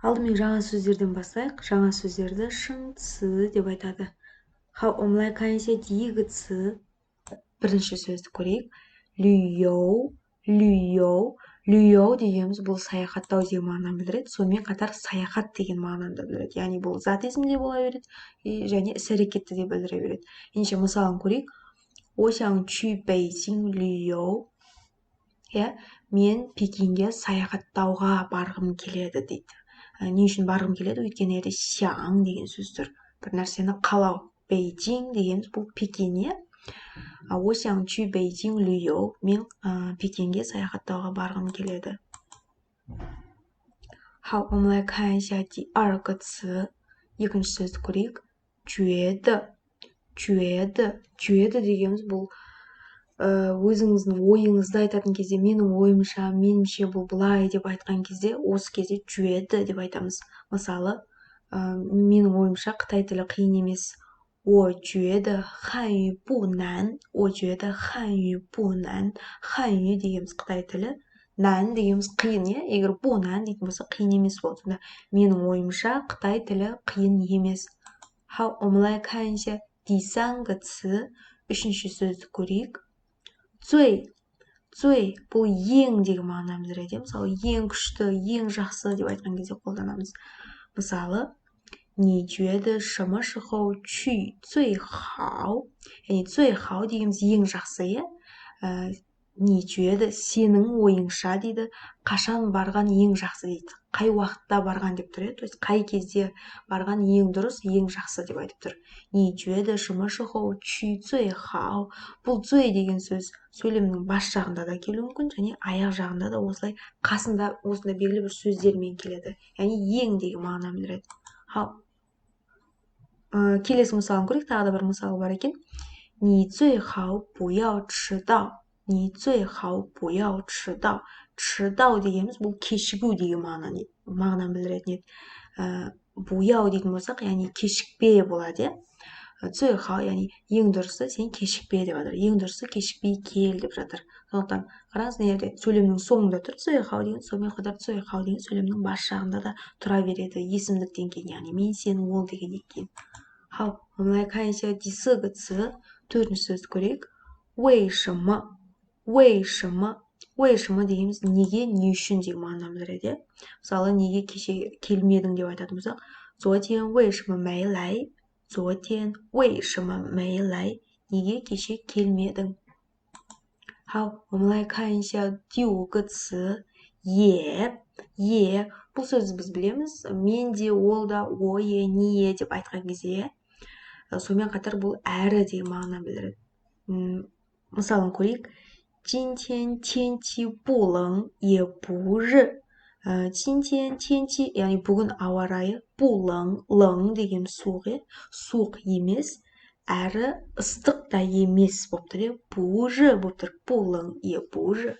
Алдымен жаңа сөздерден бастайық. Жаңа сөздерді шың цы деп айтады. 好，我们来看一下第一个词。бірінші сөзді көрейік. 旅游, 旅游, 旅游дегеніміз бұл саяхаттау деген мағынаны білдіреді. Сонымен қатар саяхат деген мағынаны да білдіреді. Яғни бұл зат есімі де бола береді, және іс әрекетті де білдіре береді. Ендеше мысалын көрейік. 我想去北京旅游. Мен Пекинге саяхаттауға барғым келеді дейді. Не үшін барғым келеді? Өйткені ерде сяң деген сөз тұр. Бір нәрсені қалау. Бейжің дегеніміз бұл Пекин, иә? 我想去北京旅游. Мен Пекинге саяхаттауға барғым келеді. 好，我们来看一下第二个词. екінші сөзді көрейік. 觉得, 觉得, 觉得дегеніміз бұл өзіңіздің ойыңызды айтатын кезде, менің ойымша, меніңше бұл былай деп айтқан кезде, осы кезде 觉得деп айтамыз. Мысалы, менің ойымша Қытай тілі қиын емес. 我觉得汉语不难. 我觉得汉语不难. 汉语дегеніміз Қытай тілі, нән дегеніміз қиын, иә? Егер bu нән дейтін болса, қиын емес болды. Менің ойымша Қытай тілі қиын емес. 好，我们来看一下第三个词. Үшінші сөзді көрейік. 最, 最 бұл ең деген мағынаны білдіреді. Мысалы, ең күшті, ең жақсы деп айтқан кезде қолданамыз. Мысалы, 你觉得什么时候去最好? Яғни 最好дегеніміз ең жақсы, иә? 你觉得 сенің ойыңша дейді, қашан барған ең жақсы дейді. Қай уақытта барған деп тұр, то есть қай кезде барған ең дұрыс, ең жақсы деп айтып тұр. 你觉得什么时候去最好? Бұл 最деген сөз сөйлемнің бас жағында да келуі мүмкін, және аяқ жағында да осылай қасында осындай белгілі бір сөздермен келеді. Яғни ең деген мағынаны білдіреді. Келесі мысалын көрейік. Тағы да бір мысалы бар екен. 你最好不要迟到. 你最好不要迟到. 迟到дегеніміз бұл кешігу деген мағынаны білдіретін еді. 不要дейтін болсақ, яғни кешікпе болады, иә? 最好, яғни ең дұрысы сен кешікпе деп жатыр. Ең дұрысы кешікпей кел деп жатыр. Сондықтан қараңыз, не жерде сөйлемнің соңында тұр 最好деген, сонымен қатар 最好деген сөйлемнің бас жағында да тұра береді. Есімдіктен кейін, яғни мен, сен, ол дегеннен кейін. 好，我们来看一下第四个词. Төртінші сөзді көрейік. 为什么? 为什么? 为什么дегеніміз неге, не үшін деген мағынаны білдіреді. Мысалы, неге кеше келмедің деп айтатын болсақ, 昨天为什么没来? 昨天为什么没来? Неге кеше келмедің? 好，我们来看一下第五个词. 也, 也. Бұл сөзді біз білеміз. Мен де, ол да, о е, не е деп айтқан кезде. Сонымен қатар бұл әрі деген мағынаны білдіреді. Мысалын көрейік. 今天天气不冷也不热. 今天天气, яғни бүгін ауа райы, 不冷, 冷деген суық, суық емес, әрі ыстық та емес болып тұр, 不热болып тұр, 不冷也不热.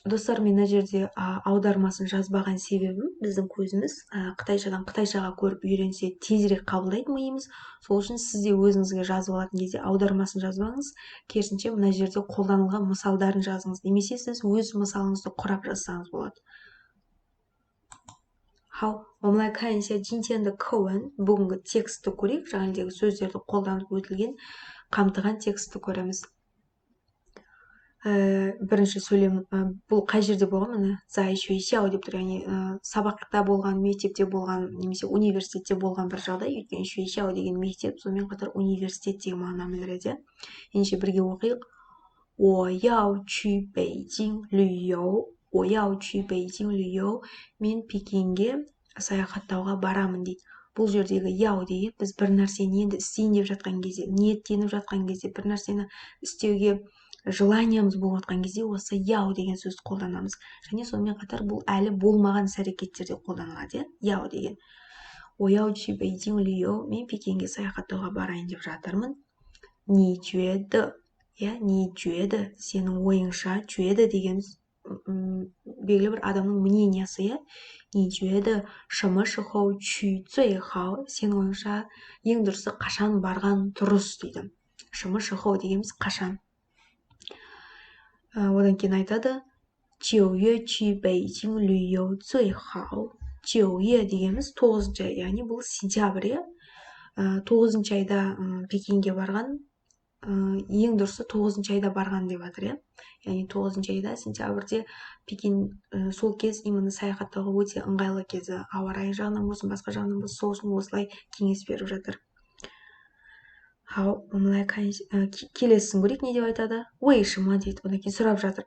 Достар, мен мына жерде аудармасын жазбаған себебім, біздің көзіміз қытайшадан қытайшаға көріп үйренсе тезірек қабылдайды миымыз. Сол үшін сіз де өзіңізге жазып алатын кезде аудармасын жазбаңыз, керісінше мына жерде қолданылған мысалдарын жазыңыз, немесе сіз өз мысалыңызды құрап жазсаңыз болады. 好，我们来看一下今天的课文. Бүгінгі текстті көрейік. Жаңағыдегі сөздерді қолданып өтілген қамтыған текстті көреміз. Бірінші сөйлем, бұл қай жерде болған? Міне, 在学校деп тұр, яғни сабақта болған, мектепте болған, немесе университетте болған бір жағдай. Өйткені 学校деген мектеп, сонымен қатар университет деген мағынаны білдіреді. Ендеше бірге оқиық. 我要去北京旅游. 我要去北京旅游. Мен Пекинге саяхаттауға барамын дейді. Бұл жердегі яу деген біз бір нәрсені енді істейін деп жатқан кезде, ниеттеніп жатқан кезде, бір нәрсені істеуге желаниямыз болып жатқан кезде осы яу деген сөзді қолданамыз. Және сонымен қатар бұл әлі болмаған іс-әрекеттерде қолданылады, яу деген. 我要去北京旅游. Мен Пекинге саяхаттауға барайын деп жатырмын. 你觉得, не 觉得, сенің ойыңша, 觉得дегеніміз белгілі бір адамның мнениясы, не 觉得什么时候去最好, сенің ойыңша ең дұрысы қашан барған дұрыс дейді. 什么时候дегеніміз қашан. Одан кейін айтады, 9月去北京旅游最好. 9 дегеніміз 9 ай, яғни бұл сентябрь, иә. 9 айда Пекинге барған, ең дұрысы 9 айда барған деп жатыр, иә. Яғни 9 айда сентябрьде Пекин сол кез именно саяхаттауға өте ыңғайлы кезі, ауа райы жағынан болсын, басқа жағынан болсын, сол үшін осылай кеңес беріп жатыр. Келесісін көрейік, не деп айтады? 为什么дейді, одан кейін сұрап жатыр.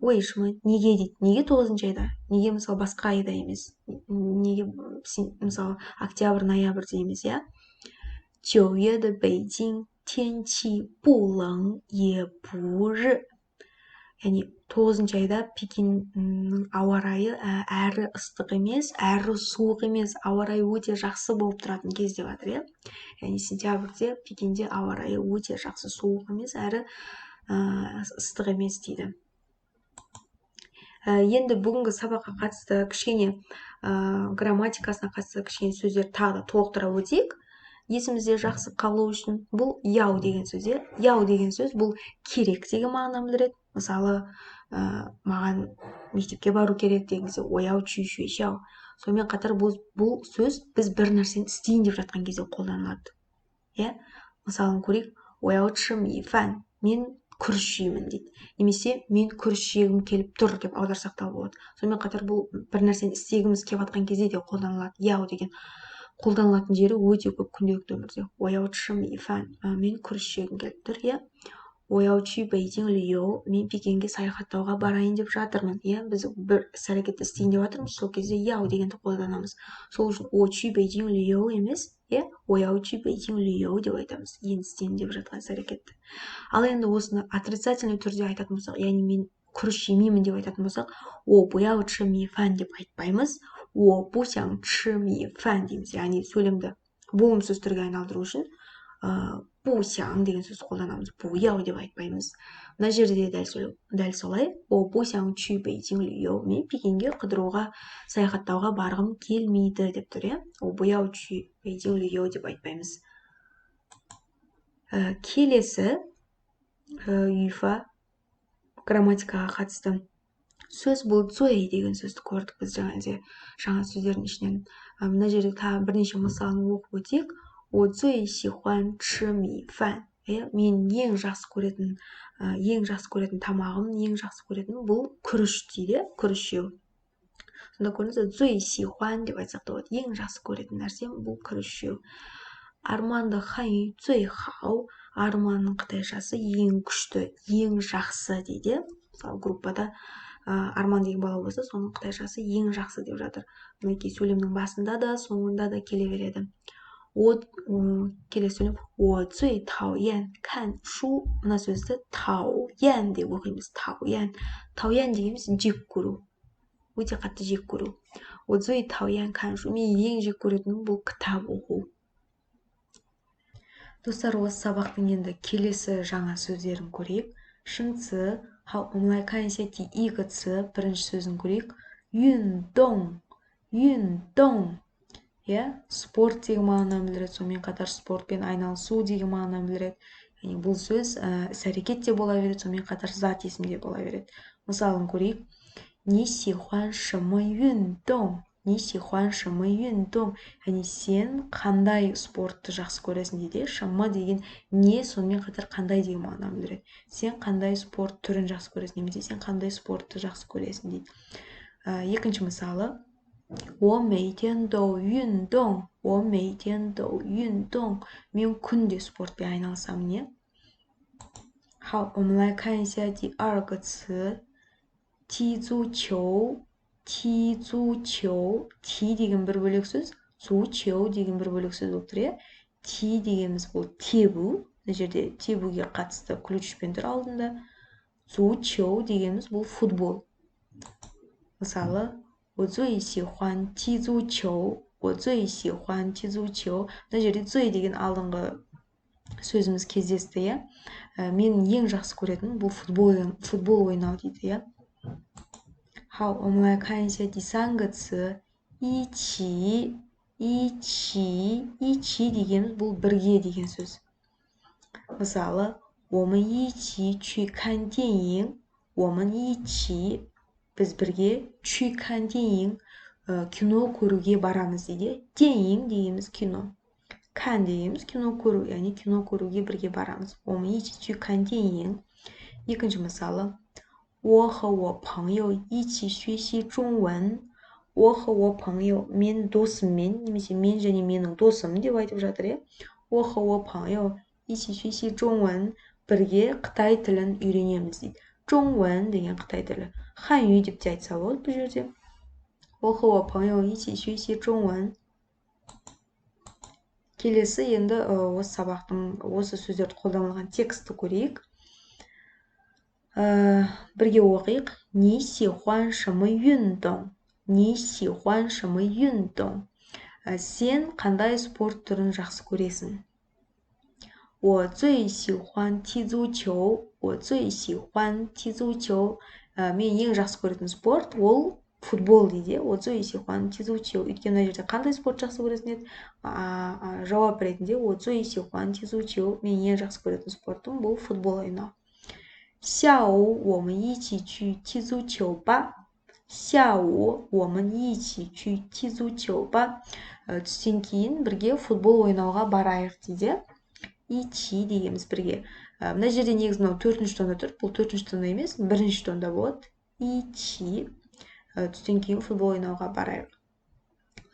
为什么, неге дейді? Неге 9 айда? Неге мысалы басқа айда емес? Неге мысалы октябрь, ноябрьде емес, иә? 9月的北京天气不冷也不热. Яғни 9 айда Пекиннің ауа райы әрі ыстық емес, әрі суық емес, ауа райы өте жақсы болып тұратын кез деп жатыр, иә. Яғни сентябрьде Пекинде ауа райы өте жақсы, суық емес, әрі ыстық емес дейді. Енді бүгінгі сабаққа қатысты кішкене грамматикасына қатысты кішкене сөздер тағы да толықтыра өтейік. Есімізде жақсы қалу үшін бұл яу деген сөз. Яу деген сөз бұл керек деген мағынаны білдіреді. Мысалы, маған мектепке бару керек деген кезде ояу чүй шуешау. Сонымен қатар бұл сөз біз бір нәрсені істейін деп жатқан кезде қолданылады. Мысалын көрейік, ояу чы ми фан, мен күріш жеймін дейді. Немесе мен күріш жегім келіп тұр деп аударсақ та болады. Сонымен қатар бұл бір нәрсені істегіміз келіп жатқан кезде де қолданылады. Яу деген қолданылатын жері өте көп күнделікті өмірде. Ояу чы ми фан, мен күріш жегім келіп тұр, иә. Ояу чүй бейжің лиоу, мен Пекинге саяхаттауға барайын деп жатырмын. Біз бір іс-әрекетті істейін деп жатырмыз, сол кезде яу дегенді қолданамыз. Сол үшін о чүй бейжің лиоу емес, ояу чүй бейжің лиоу деп айтамыз. Енді істейін деп жатқан іс-әрекетті. Ал енді осыны отрицательный түрде айтатын болсақ, яғни мен күріш жемеймін деп айтатын болсақ, о буяу чы ми фан деп айтпаймыз, о бусяң чы ми фан дейміз. Яғни сөйлемді болымсыз түрге айналдыру үшін бусяң деген сөз қолданамыз. Буяу деп айтпаймыз. Мына жерде дәл солай. О бусяң чүй бейжің лиоу, мен Пекинге қыдыруға, саяхаттауға барғым келмейді деп тұр, иә. О буяу чүй бейжің лиоу деп айтпаймыз. Келесі юйфа грамматикаға қатысты сөз бұл цуэй деген сөзді көрдік біз жаңа сөздердің ішінен. Мына жерде тағы бірнеше мысалын оқып өтейік. 我最喜欢吃米饭. Мен ең жақсы көретін тамағым, ең жақсы көретін бұл күріш дейді, күріш жеу. Сонда көріңіз, 最喜欢деп айтсақ та болады. Ең жақсы көретін нәрсем бұл күріш жеу. Арманды ханю 最好. Арманның қытайшасы ең күшті, ең жақсы дейді. Мысалы, группада арман деген бала болса, соның қытайшасы ең жақсы деп жатыр. Мінекей сөйлемнің басында да, соңында да келе береді. Келесі сөйлем, 我最讨厌看书. Мына сөзді тауян деп оқимыз. Тауян дегеніміз жек көру. Өте қатты жек көру. 我最讨厌看书. Мен ең жек көретінім бұл кітап оқу. Достар, осы сабақтың енді келесі жаңа сөздерін көрейік. Шыңцы,我们来看一下第一个词, бірінші сөзін көрейік. 运动. Спорт деген мағынаны білдіреді, сонымен қатар спортпен айналысу деген мағынаны білдіреді. Яғни бұл сөз іс-әрекет те бола береді, сонымен қатар зат есім де бола береді. Мысалын көрейік. 你喜欢什么运动? 你喜欢什么运动? Яғни сен қандай спортты жақсы көресің дейді. 什么деген не, сонымен қатар қандай деген мағынаны білдіреді. Сен қандай спорт түрін жақсы көресің, немесе сен қандай спортты жақсы көресің дейді. Екінші мысалы. 我每天都运动. 我每天都运动. Мен күнде спортпен айналысамын, не? 好，我们来看一下第二个词. 踢足球. 踢足球. 踢деген бір бөлек сөз. 足球деген бір бөлек сөз болып тұр, е? Ти дегеніміз бұл тебу. Мына жерде тебуге қатысты ключпен тұр алдында. 足球дегеніміз бұл футбол. Мысалы, 我最喜欢踢足球. 我最喜欢踢足球. Мына жерде 最 деген алдыңғы сөзіміз кездесті, е? Мен ең жақсы көретін бұл футбол ойнау дейді, е? 好，我们来看一下第三个词. 一起дегеніміз бұл бірге деген сөз. Мысалы, 我们一起去看电影. 我们一起 біз бірге 去看电影 кино көруге барамыз дейді. 电影дегеніміз кино. 看 дегеніміз кино көру, яғни кино көруге бірге барамыз. 我们一起去看电影. Екінші мысалы. 我和我朋友一起学习中文. 我和我朋友 мен досыммен, немесе мен және менің досым деп айтып жатыр, е. 我和我朋友一起学习中文. Бірге Қытай тілін үйренеміз дейді. 中文деген Қытай тілі. 汉语деп те айтса болады бұл жерде. 我和我朋友一起学习中文. Келесі енді осы сабақтың осы сөздерді қолданылған текстті көрейік. Бірге оқиық. 你喜欢什么运动? 你喜欢什么运动? Сен қандай спорт түрін жақсы көресің? 我最喜欢踢足球. 我最喜欢踢足球. Мен ең жақсы көретін спорт ол футбол дейді. 我最喜欢踢足球. Өйткені мына жерде қандай спорт жақсы көресің еді? Жауап ретінде 我最喜欢踢足球. Мен ең жақсы көретін спортым бұл футбол ойнау. 下午我们一起去踢足球吧. 下午我们一起去踢足球吧. Түстен кейін бірге футбол ойнауға барайық дейді. 一起дегеніміз бірге. Мына жерде негізі мынау төртінші тонда тұр. Бұл төртінші тонда емес, бірінші тонда болады. 一起. Түстен кейін футбол ойнауға барайық.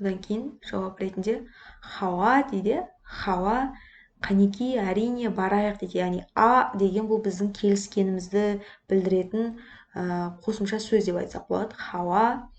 Одан кейін жауап ретінде хауа дейді. Хауа қанеки әрине барайық дейді. Яғни а деген бұл біздің келіскенімізді білдіретін қосымша сөз деп айтсақ болады. Хауа